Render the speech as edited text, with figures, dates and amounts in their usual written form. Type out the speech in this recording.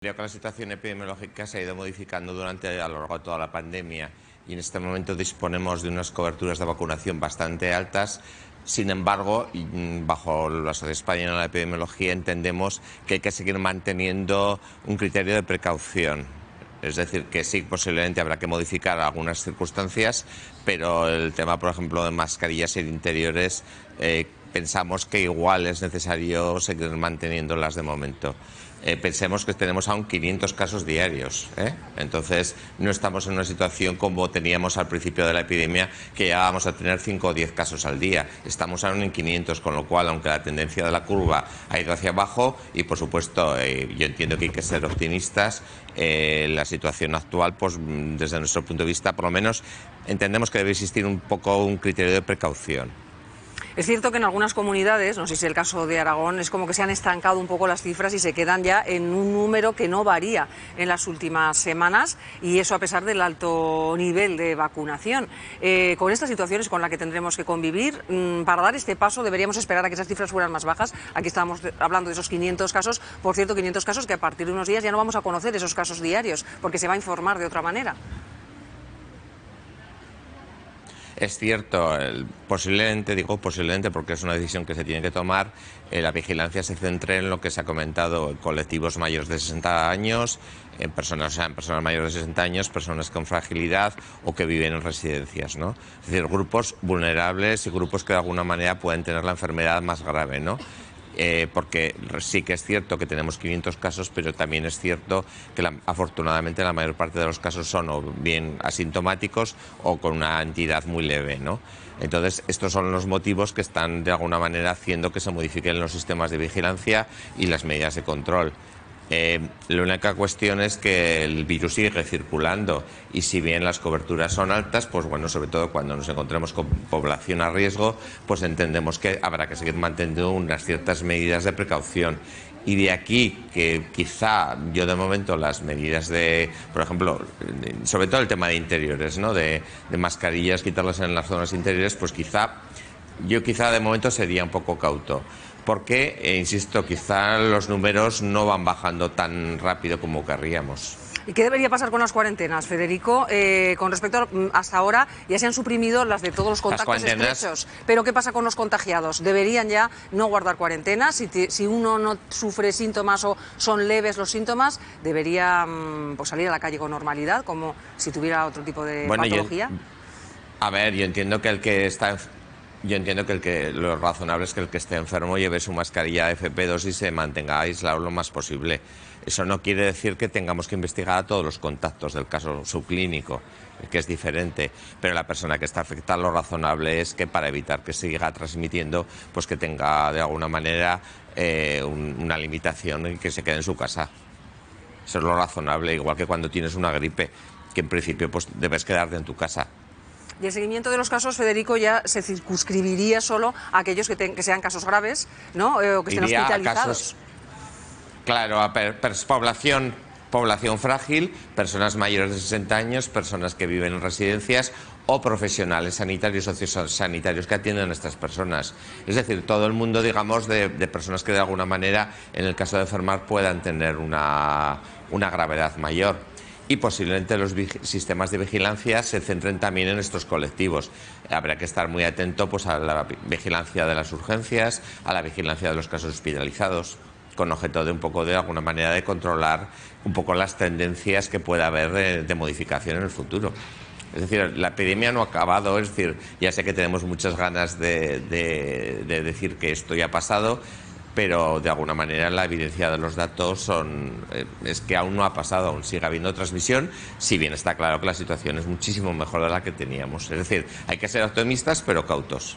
Creo que la situación epidemiológica se ha ido modificando a lo largo de toda la pandemia y en este momento disponemos de unas coberturas de vacunación bastante altas. Sin embargo, bajo la Sociedad Española de la Epidemiología entendemos que hay que seguir manteniendo un criterio de precaución. Es decir, que sí, posiblemente habrá que modificar algunas circunstancias, pero el tema, por ejemplo, de mascarillas en interiores, pensamos que igual es necesario seguir manteniéndolas de momento. Pensemos que tenemos aún 500 casos diarios, entonces no estamos en una situación como teníamos al principio de la epidemia, que llegábamos a tener 5 o 10 casos al día. Estamos aún en 500, con lo cual, aunque la tendencia de la curva ha ido hacia abajo, y por supuesto yo entiendo que hay que ser optimistas, la situación actual, pues desde nuestro punto de vista, por lo menos entendemos que debe existir un poco un criterio de precaución. Es cierto que en algunas comunidades, no sé si es el caso de Aragón, es como que se han estancado un poco las cifras y se quedan ya en un número que no varía en las últimas semanas, y eso a pesar del alto nivel de vacunación. Con estas situaciones con las que tendremos que convivir, para dar este paso deberíamos esperar a que esas cifras fueran más bajas. Aquí estábamos hablando de esos 500 casos, por cierto, 500 casos que a partir de unos días ya no vamos a conocer esos casos diarios, porque se va a informar de otra manera. Es cierto, posiblemente, digo posiblemente porque es una decisión que se tiene que tomar, la vigilancia se centre en lo que se ha comentado, en colectivos mayores de 60 años, en personas mayores de 60 años, personas con fragilidad o que viven en residencias, ¿no? Es decir, grupos vulnerables y grupos que de alguna manera pueden tener la enfermedad más grave, ¿no? Porque sí que es cierto que tenemos 500 casos, pero también es cierto que afortunadamente la mayor parte de los casos son o bien asintomáticos o con una entidad muy leve, ¿no? Entonces, estos son los motivos que están de alguna manera haciendo que se modifiquen los sistemas de vigilancia y las medidas de control. La única cuestión es que el virus sigue circulando y si bien las coberturas son altas, pues bueno, sobre todo cuando nos encontremos con población a riesgo, pues entendemos que habrá que seguir manteniendo unas ciertas medidas de precaución. Y de aquí que quizá yo de momento las medidas de, por ejemplo, sobre todo el tema de interiores, ¿no? De mascarillas, quitarlas en las zonas interiores, pues quizá de momento sería un poco cauto. Porque, insisto, quizá los números no van bajando tan rápido como querríamos. ¿Y qué debería pasar con las cuarentenas, Federico? Con respecto a hasta ahora, ya se han suprimido las de todos los contactos estrechos. Pero ¿qué pasa con los contagiados? ¿Deberían ya no guardar cuarentenas? Si uno no sufre síntomas o son leves los síntomas, ¿debería pues salir a la calle con normalidad, como si tuviera otro tipo de patología? Yo entiendo que lo razonable es que el que esté enfermo lleve su mascarilla FP2 y se mantenga aislado lo más posible. Eso no quiere decir que tengamos que investigar a todos los contactos del caso subclínico, que es diferente, pero la persona que está afectada, lo razonable es que para evitar que siga transmitiendo, pues que tenga de alguna manera una limitación y que se quede en su casa. Eso es lo razonable, igual que cuando tienes una gripe, que en principio pues debes quedarte en tu casa. Y el seguimiento de los casos, Federico, ya se circunscribiría solo a aquellos que sean casos graves, ¿no? O que estén hospitalizados. Claro, a población frágil, personas mayores de 60 años, personas que viven en residencias o profesionales sanitarios, sociosanitarios que atienden a estas personas. Es decir, todo el mundo, digamos, de personas que de alguna manera, en el caso de enfermar, puedan tener una gravedad mayor. Y posiblemente los sistemas de vigilancia se centren también en estos colectivos. Habrá que estar muy atento pues, a la vigilancia de las urgencias, a la vigilancia de los casos hospitalizados, con objeto de alguna manera de controlar un poco las tendencias que pueda haber de modificación en el futuro. Es decir, la epidemia no ha acabado, es decir, ya sé que tenemos muchas ganas de decir que esto ya ha pasado, pero de alguna manera la evidencia de los datos es que aún no ha pasado, aún sigue habiendo transmisión, si bien está claro que la situación es muchísimo mejor de la que teníamos. Es decir, hay que ser optimistas pero cautos.